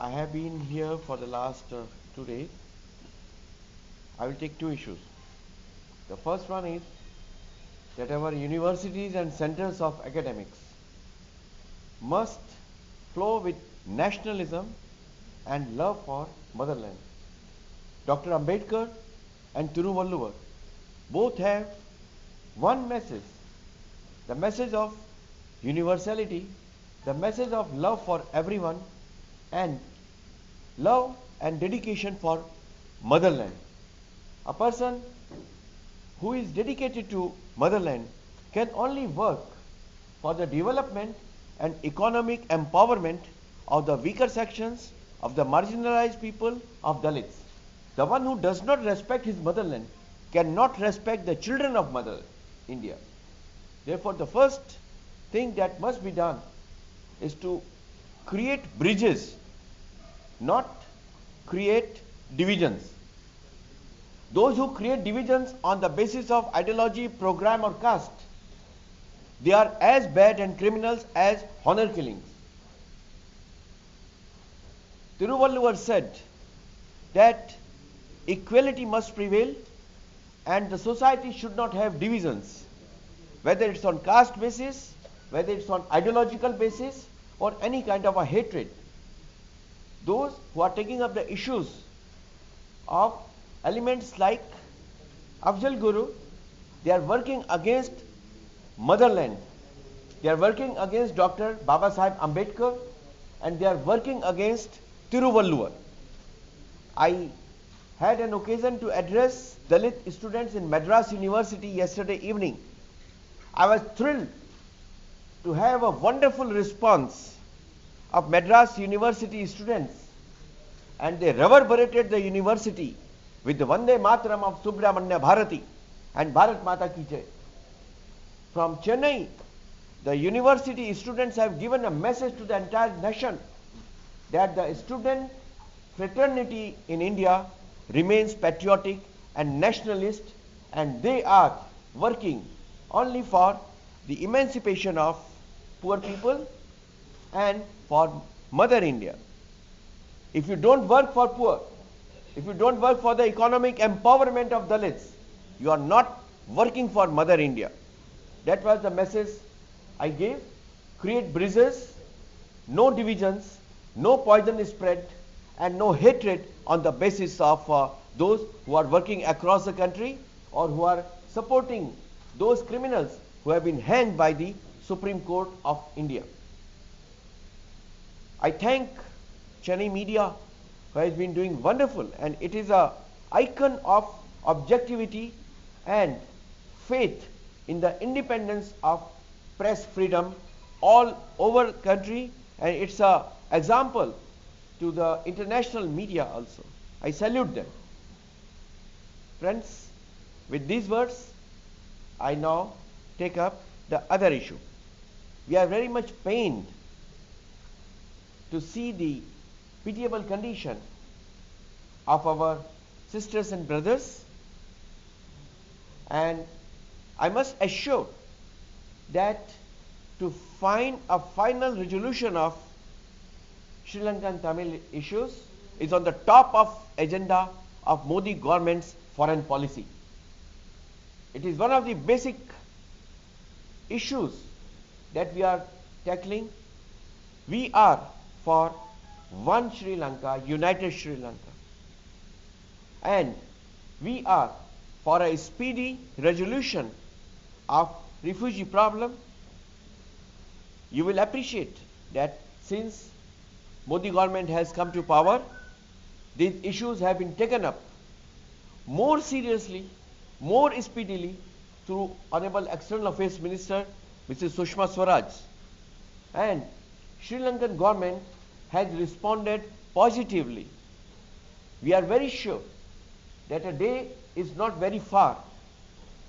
I have been here for the last 2 days. I will take two issues. The first one is that our universities and centers of academics must flow with nationalism and love for motherland. Dr. Ambedkar and Thiruvalluvar both have one message, the message of universality, the message of love for everyone, and love and dedication for motherland. A person who is dedicated to motherland can only work for the development and economic empowerment of the weaker sections, of the marginalized people, of Dalits. The one who does not respect his motherland cannot respect the children of Mother India. Therefore, the first thing that must be done is to create bridges, not create divisions. Those who create divisions on the basis of ideology, program or caste, they are as bad and criminals as honor killings. Thiruvalluvar said that equality must prevail and the society should not have divisions, whether it's on caste basis, whether it's on ideological basis or any kind of a hatred. Those who are taking up the issues of elements like Afzal Guru, they are working against motherland. They are working against Dr. Baba Sahib Ambedkar and they are working against Thiruvalluvar. I had an occasion to address Dalit students in Madras University yesterday evening. I was thrilled to have a wonderful response of Madras University students, and they reverberated the university with the Vande Mataram of Subramanya Bharati and Bharat Mata Ki Jai. From Chennai, the university students have given a message to the entire nation that the student fraternity in India remains patriotic and nationalist, and they are working only for the emancipation of poor people and for Mother India. If you don't work for poor, if you don't work for the economic empowerment of Dalits, you are not working for Mother India. That was the message I gave. Create bridges, no divisions, no poison spread, and no hatred on the basis of those who are working across the country or who are supporting those criminals who have been hanged by the Supreme Court of India. I thank Chennai media who has been doing wonderful, and it is an icon of objectivity and faith in the independence of press freedom all over country, and it's an example to the international media also. I salute them. Friends, with these words, I now take up the other issue. We are very much pained to see the pitiable condition of our sisters and brothers, and I must assure that to find a final resolution of Sri Lankan Tamil issues is on the top of agenda of Modi government's foreign policy. It is one of the basic issues that we are tackling. We are for one Sri Lanka, united Sri Lanka, and we are for a speedy resolution of refugee problem. You will appreciate that since Modi government has come to power, these issues have been taken up more seriously, more speedily through Honorable External Affairs Minister Mrs. Sushma Swaraj, and Sri Lankan government has responded positively. We are very sure that a day is not very far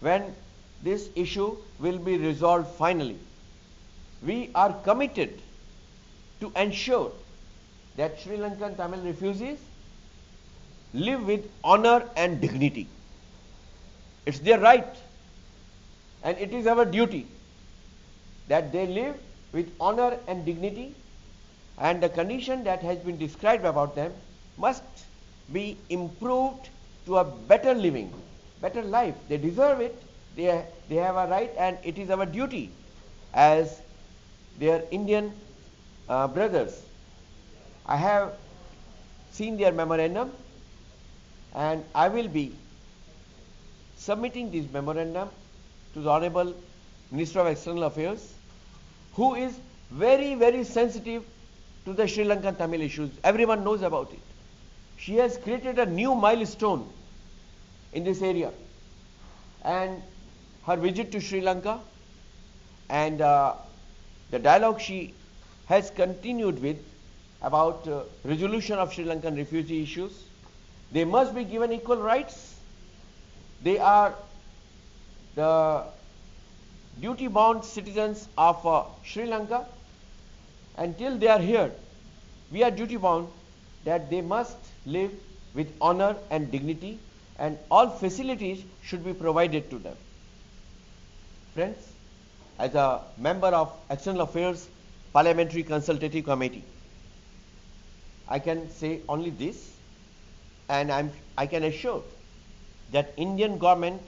when this issue will be resolved finally. We are committed to ensure that Sri Lankan Tamil refugees live with honor and dignity. It's their right, and it is our duty that they live with honor and dignity, and the condition that has been described about them must be improved to a better living, better life. They deserve it. They have a right, and it is our duty as their Indian brothers. I have seen their memorandum, and I will be submitting this memorandum to the Honorable Minister of External Affairs, who is very, very sensitive to the Sri Lankan Tamil issues. Everyone knows about it. She has created a new milestone in this area, and her visit to Sri Lanka and the dialogue she has continued with about resolution of Sri Lankan refugee issues. They must be given equal rights. They are the duty-bound citizens of Sri Lanka. Until they are here, we are duty-bound that they must live with honor and dignity, and all facilities should be provided to them. Friends, as a member of External Affairs Parliamentary Consultative Committee, I can say only this, and I can assure that Indian government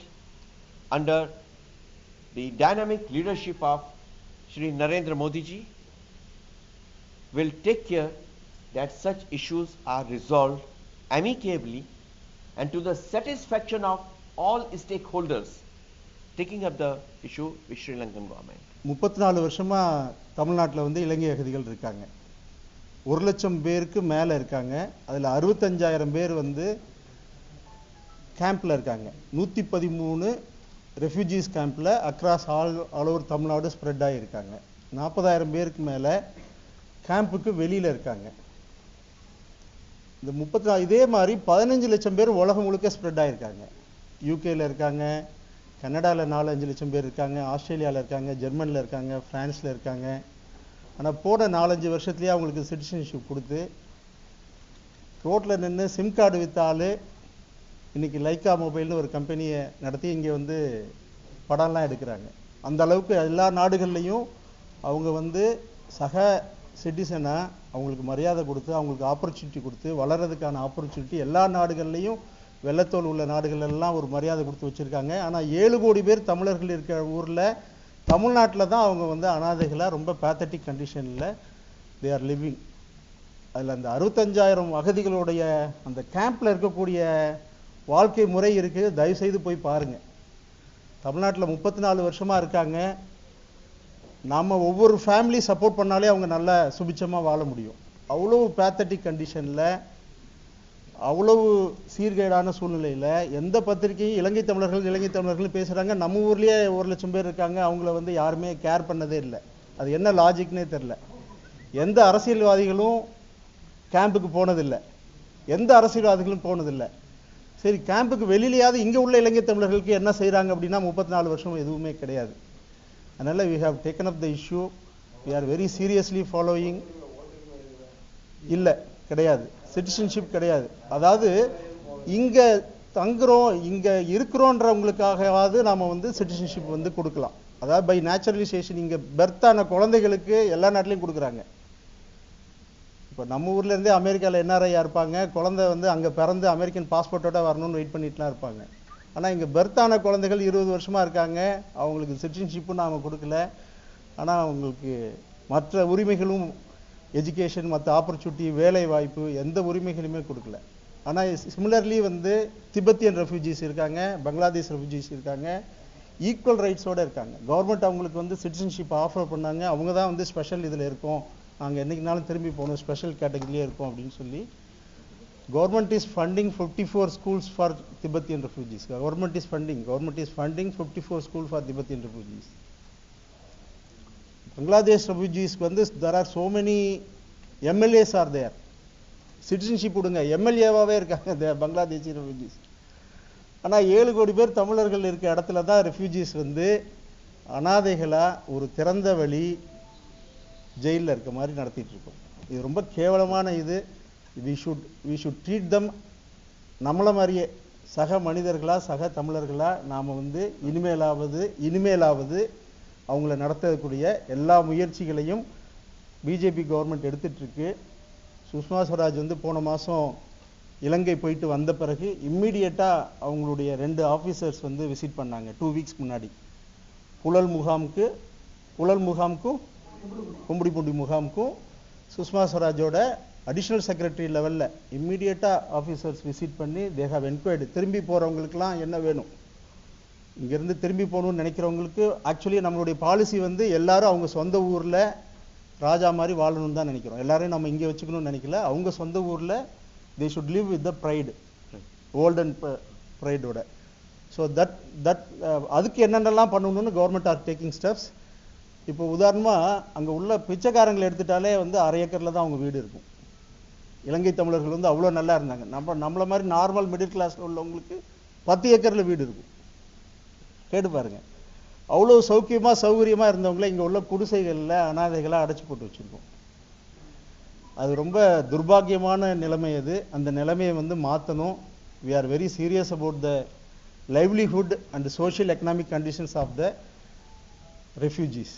under the dynamic leadership of Shri Narendra Modi ji will take care that such issues are resolved amicably and to the satisfaction of all stakeholders taking up the issue with Sri Lankan government. 34 வருஷமா தமிழ்நாட்டில் வந்து இலங்கை அகதிகள் இருக்காங்க. 1 லட்சம் பேருக்கு மேலே இருக்காங்க. அதில் 65,000 பேர் வந்து கேம்பில் இருக்காங்க. 113 ரெஃப்யூஜிஸ் கேம்பில் across all over Tamil Nadu spread ஆகியிருக்காங்க. 40,000 பேருக்கு மேலே கேம்புக்கு வெளியில் இருக்காங்க. இந்த 34 இதே மாதிரி 15 லட்சம் பேர் உலகம் முழுக்க ஸ்ப்ரெட் ஆகியிருக்காங்க. யூகேயில் இருக்காங்க, கனடாவில் 4-5 லட்சம் பேர் இருக்காங்க, ஆஸ்திரேலியாவில் இருக்காங்க, ஜெர்மனியில் இருக்காங்க, ஃப்ரான்ஸில் இருக்காங்க. ஆனால் போன 4-5 வருஷத்துலேயே அவங்களுக்கு சிட்டிசன்ஷிப் கொடுத்து ரோட்டில் நின்று சிம் கார்டு விற்றால் இன்றைக்கி லைக்கா மொபைல்னு ஒரு கம்பெனியை நடத்தி இங்கே வந்து படம்லாம் எடுக்கிறாங்க. அந்த அளவுக்கு எல்லா நாடுகள்லையும் அவங்க வந்து சக சிட்டிசனாக அவங்களுக்கு மரியாதை கொடுத்து அவங்களுக்கு ஆப்பர்ச்சுனிட்டி கொடுத்து வளர்கிறதுக்கான ஆப்பர்ச்சுனிட்டி எல்லா நாடுகள்லையும் வெள்ளத்தோல் உள்ள நாடுகளெல்லாம் ஒரு மரியாதை கொடுத்து வச்சுருக்காங்க. ஆனால் 7 கோடி பேர் தமிழர்கள் இருக்கிற ஊரில் தமிழ்நாட்டில் தான் அவங்க வந்து அனாதைகளாக ரொம்ப பேத்தட்டிக் கண்டிஷனில் தே ஆர் லிவிங். அதில் அந்த 65,000 அகதிகளுடைய அந்த கேம்பில் இருக்கக்கூடிய வாழ்க்கை முறை இருக்குது. தயவுசெய்து போய் பாருங்கள். தமிழ்நாட்டில் 34 வருஷமாக இருக்காங்க. நாம் ஒவ்வொரு ஃபேமிலி சப்போர்ட் பண்ணாலே அவங்க நல்லா சுபிச்சமாக வாழ முடியும். அவ்வளோ பேத்தட்டிக் கண்டிஷனில் அவ்வளவு சீர்கேடான சூழ்நிலையில் எந்த பத்திரிகையும் இலங்கை தமிழர்கள் பேசுகிறாங்க. நம்ம ஊர்லேயே 1 லட்சம் பேர் இருக்காங்க. அவங்கள வந்து யாருமே கேர் பண்ணதே இல்லை. அது என்ன லாஜிக்னே தெரில. எந்த அரசியல்வாதிகளும் கேம்புக்கு போனதில்லை. சரி, கேம்புக்கு வெளியிலேயாவது இங்கே உள்ள இலங்கை தமிழர்களுக்கு என்ன செய்கிறாங்க அப்படின்னா 34 வருஷம் எதுவுமே கிடையாது. அதனால் we have taken up the issue. We are very seriously following. இல்லை, கிடையாது, சிட்டிசன்ஷிப் கிடையாது. அதாவது இங்கே தங்குறோம், இங்கே இருக்கிறோன்றவங்களுக்காகவாது நாம் வந்து சிட்டிசன்ஷிப் வந்து கொடுக்கலாம். அதாவது பை நேச்சுரலைசேஷன் இங்கே பெர்த்தான குழந்தைகளுக்கு எல்லா நாட்டிலையும் கொடுக்குறாங்க. இப்போ நம்ம ஊர்லேருந்தே அமெரிக்காவில் என்ஆர்ஐயாக இருப்பாங்க. குழந்தை வந்து அங்கே பிறந்து அமெரிக்கன் பாஸ்போர்ட்டோட வரணும்னு வெயிட் பண்ணிட்டுலாம் இருப்பாங்க. ஆனால் இங்கே பெர்த்தான குழந்தைகள் 20 வருஷமாக இருக்காங்க. அவங்களுக்கு சிட்டிசன்ஷிப்பும் நாம் கொடுக்கல. ஆனால் அவங்களுக்கு மற்ற உரிமைகளும் எஜுகேஷன், மற்ற ஆப்பர்ச்சுனிட்டி, வேலை வாய்ப்பு, எந்த உரிமைகளுமே கொடுக்கல. ஆனால் சிமிலர்லி வந்து திபெத்தியன் ரெஃப்யூஜிஸ் இருக்காங்க, பங்களாதேஷ் ரெஃப்யூஜிஸ் இருக்காங்க, ஈக்குவல் ரைட்ஸோடு இருக்காங்க. கவர்மெண்ட் அவங்களுக்கு வந்து சிட்டிசன்ஷிப் ஆஃபர் பண்ணாங்க. அவங்க தான் வந்து ஸ்பெஷல் இதில் இருக்கோம், நாங்கள் என்றைக்குனாலும் திரும்பி போகணும், ஸ்பெஷல் கேட்டகரியிலே இருக்கோம் அப்படின்னு சொல்லி government is funding 54 schools for Tibetan refugees. Government is funding 54 schools for Tibetan refugees. Bangladesh refugees, there are so many MLAs are there. Citizenship udunga MLA-வாவே இருக்காங்க the Bangladeshi refugees. ஆனால் 7 கோடி பேர் தமிழர்கள் இருக்க இடத்துல தான் ரெஃப்யூஜிஸ் வந்து அனாதைகளா ஒரு திறந்த வழி ஜெயிலில் இருக்க மாதிரி நடத்திட்டு இருக்கோம். இது ரொம்ப கேவலமான இது. we should treat them நம்மள மாதிரியே சக மனிதர்களா, சக தமிழர்களா நாம் வந்து இனிமேலாவது அவங்கள நடத்தக்கூடிய எல்லா முயற்சிகளையும் பிஜேபி கவர்மெண்ட் எடுத்துட்டு இருக்கு. சுஷ்மா ஸ்வராஜ் வந்து போன மாதம் இலங்கை போயிட்டு வந்த பிறகு இம்மீடியட்டாக அவங்களுடைய 2 ஆஃபீஸர்ஸ் வந்து விசிட் பண்ணாங்க 2 வீக்ஸ் முன்னாடி. புழல் முகாமுக்கும் கும்படிப்பூண்டி முகாமுக்கும் சுஷ்மா ஸ்வராஜோட அடிஷ்னல் செக்ரட்டரி லெவலில் இம்மீடியட்டாக ஆஃபீஸர்ஸ் விசிட் பண்ணி தே ஹவ் என்கொயர்டு. திரும்பி போகிறவங்களுக்குலாம் என்ன வேணும், இங்கேருந்து திரும்பி போகணும்னு நினைக்கிறவங்களுக்கு ஆக்சுவலி நம்மளுடைய பாலிசி வந்து எல்லாரும் அவங்க சொந்த ஊரில் ராஜா மாதிரி வாழணும்னு தான் நினைக்கிறோம். எல்லாரையும் நம்ம இங்கே வச்சுக்கணும்னு நினைக்கல. அவங்க சொந்த ஊரில் they should live with the pride, golden pride-ஓட. ஸோ அதுக்கு என்னென்னலாம் பண்ணணும்னு கவர்மெண்ட் ஆர் டேக்கிங் ஸ்டெப்ஸ். இப்போ உதாரணமாக அங்கே உள்ள பிச்சைக்காரங்களை எடுத்துட்டாலே வந்து 1/2 ஏக்கரில் தான் அவங்க வீடு இருக்கும். இலங்கை தமிழர்கள் வந்து அவ்வளோ நல்லா இருந்தாங்க. நம்மள மாதிரி நார்மல் மிடில் கிளாஸில் உள்ளவங்களுக்கு 10 ஏக்கரில் வீடு இருக்கும். கேட்டு பாருங்க. அவ்வளோ சௌகரியமாக இருந்தவங்களே இங்கே உள்ள குடிசைகளில் அனாதைகளாக அடைச்சி போட்டு வச்சுருக்கோம். அது ரொம்ப துர்பாக்கியமான நிலைமை. அது அந்த நிலைமையை வந்து மாற்றணும். we are very serious about the livelihood and social economic conditions of the refugees.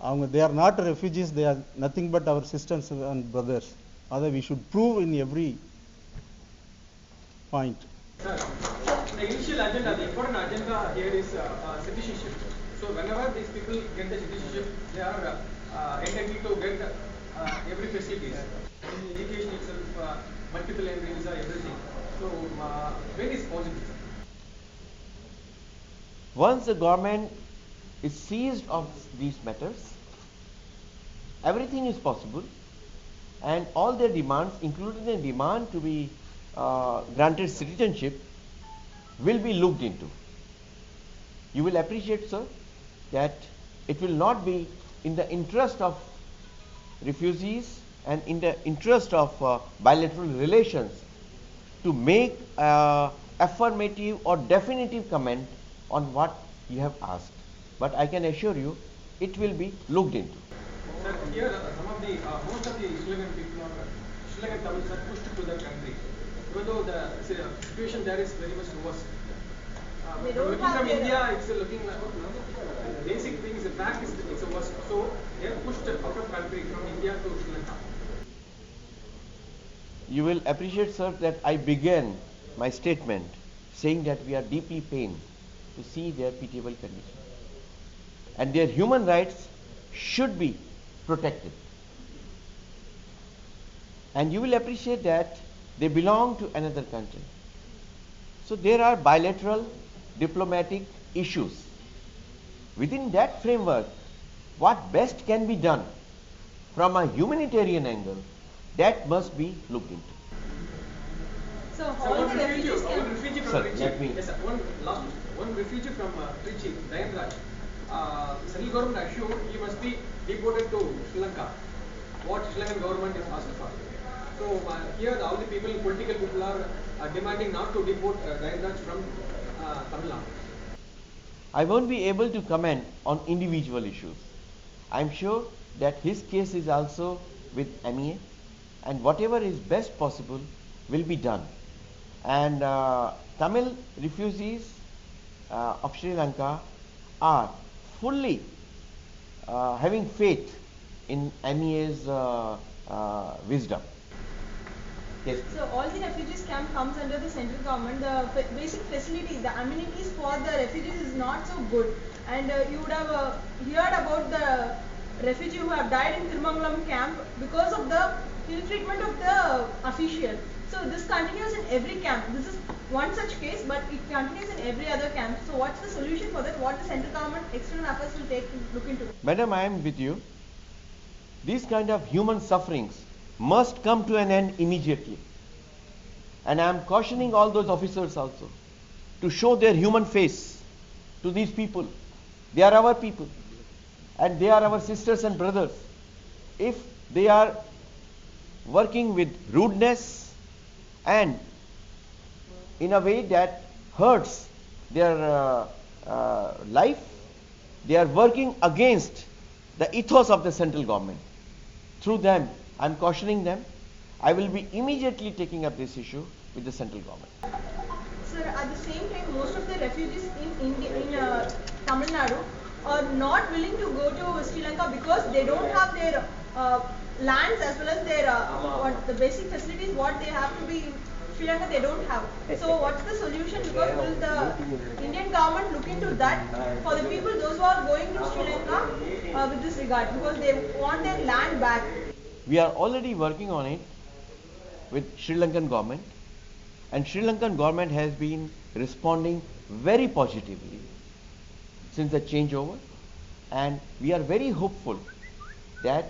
அவங்க they are not refugees, they are nothing but our sisters and brothers. That we should prove in every point. Sir, the initial agenda, the important agenda here is citizenship. So whenever these people get the citizenship, they are entitled to get every facilities. Education itself, multiple entry visa, everything. So when is possible? Once the government is seized of these matters, everything is possible, and all their demands, including the demand to be granted citizenship, will be looked into. You will appreciate, sir, that it will not be in the interest of refugees and in the interest of bilateral relations to make affirmative or definitive comment on what you have asked. But I can assure you, it will be looked into. Sir, here most of the SriLankan people are SriLankan Tamils are pushed to the country. Even though the situation there is very much worse. Looking from India, it's looking like basic things. The fact is it's a worse. So they are pushed out of country from India to Sri Lanka. You will appreciate, sir, that I began my statement saying that we are deeply pained to see their pitiable condition, and their human rights should be protected. And you will appreciate that they belong to another country. So there are bilateral diplomatic issues. Within that framework, what best can be done from a humanitarian angle, that must be looked into. So all the refugees from Sir, Trichy. let me- Yes, sir. One refugee from Trichy, Dayan Raj. Central government assured he must be deported to Sri Lanka. What Sri Lankan government is asked for. So here all the people, political people are demanding not to deport Dayan Raj from Tamil Nadu. I won't be able to comment on individual issues. I'm sure that his case is also with MEA, and whatever is best possible will be done. And Tamil refugees of Sri Lanka are fully having faith in MEA's wisdom. Yes. So all the refugees camp comes under the central government. The basic facilities, the amenities for the refugees is not so good. And you would have heard about the refugee who have died in Tirmangalam camp because of the ill treatment of the official. So this continues in every camp. This is one such case, but it continues in every other camp. So what's the solution for that? What the central government, external affairs will take to look into? Madam, I am with you. These kind of human sufferings must come to an end immediately. And I am cautioning all those officers also to show their human face to these people. They are our people, and they are our sisters and brothers. If they are working with rudeness and in a way that hurts their life, they are working against the ethos of the central government. Through them, I am cautioning them. I will be immediately taking up this issue with the central government. Sir, at the same time, most of the refugees in India, Tamil Nadu, are not willing to go to Sri Lanka because they don't have their lands as well as their what the basic facilities what they have to be in Sri Lanka they don't have. So what's the solution? Because will the Indian government look into that for the people those who are going to Sri Lanka with this regard because they want their land back. We are already working on it with Sri Lankan government, and Sri Lankan government has been responding very positively since the changeover, and we are very hopeful that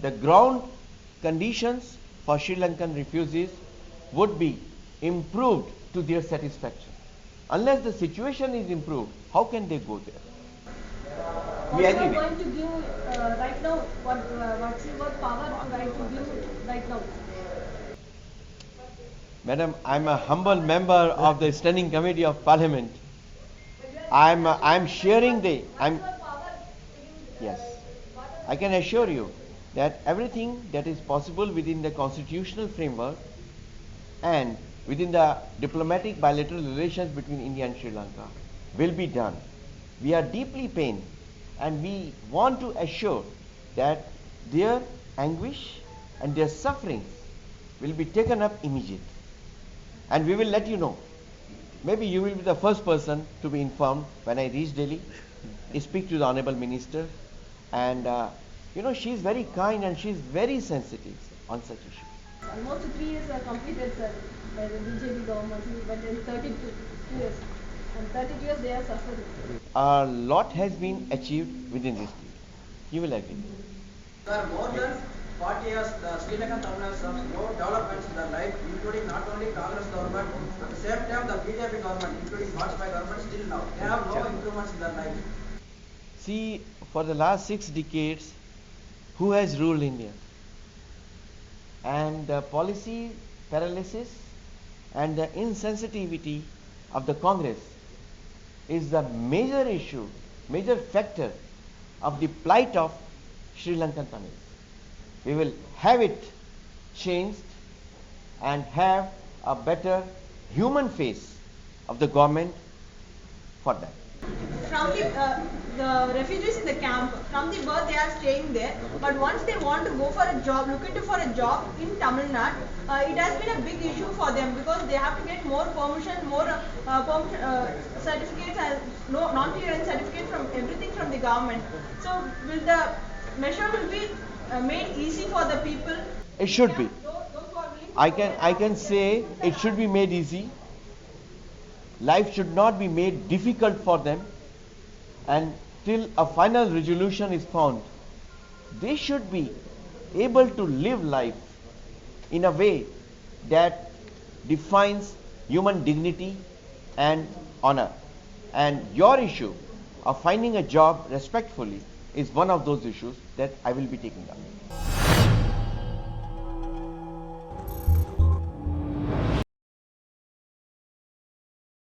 the ground conditions for Sri Lankan refugees would be improved to their satisfaction. Unless the situation is improved, how can they go there? What you are going to give right now? What's your power right to give right now? Madam, I'm a humble member of the Standing Committee of Parliament. I'm sharing yes. I can assure you that everything that is possible within the constitutional framework and within the diplomatic bilateral relations between India and Sri Lanka will be done. We are deeply pained and we want to assure that their anguish and their sufferings will be taken up immediately. And we will let you know. Maybe you will be the first person to be informed when I reach Delhi, speak to the Honorable Minister, and she is very kind and she is very sensitive on such issues. Almost 3 years are completed, sir, by the BJP government, but in 32 years. And 32 years they are suffering. A lot has been achieved within this period. You will agree. Sir, more than 40 years, the Sri Lankan Tamil have no developments in their life, including not only Congress government, at the same time the BJP government, including Vajpayee government, still now. They have no improvements in their life. See, for the last 6 decades, who has ruled India? And the policy paralysis and the insensitivity of the Congress is the major issue, major factor of the plight of Sri Lankan Tamils. We will have it changed and have a better human face of the government for that. From the refugees in the camp, from the birth they are staying there, but once they want to go for a job, look into for a job in Tamil Nadu, it has been a big issue for them because they have to get more permission, more certificates and non-clearance certificate from everything from the government. So will the measure will be made easy for the people? It should be. Those who are willing to I can say it should be made easy. Life should not be made difficult for them, and till a final resolution is found, they should be able to live life in a way that defines human dignity and honor. And your issue of finding a job respectfully is one of those issues that I will be taking up.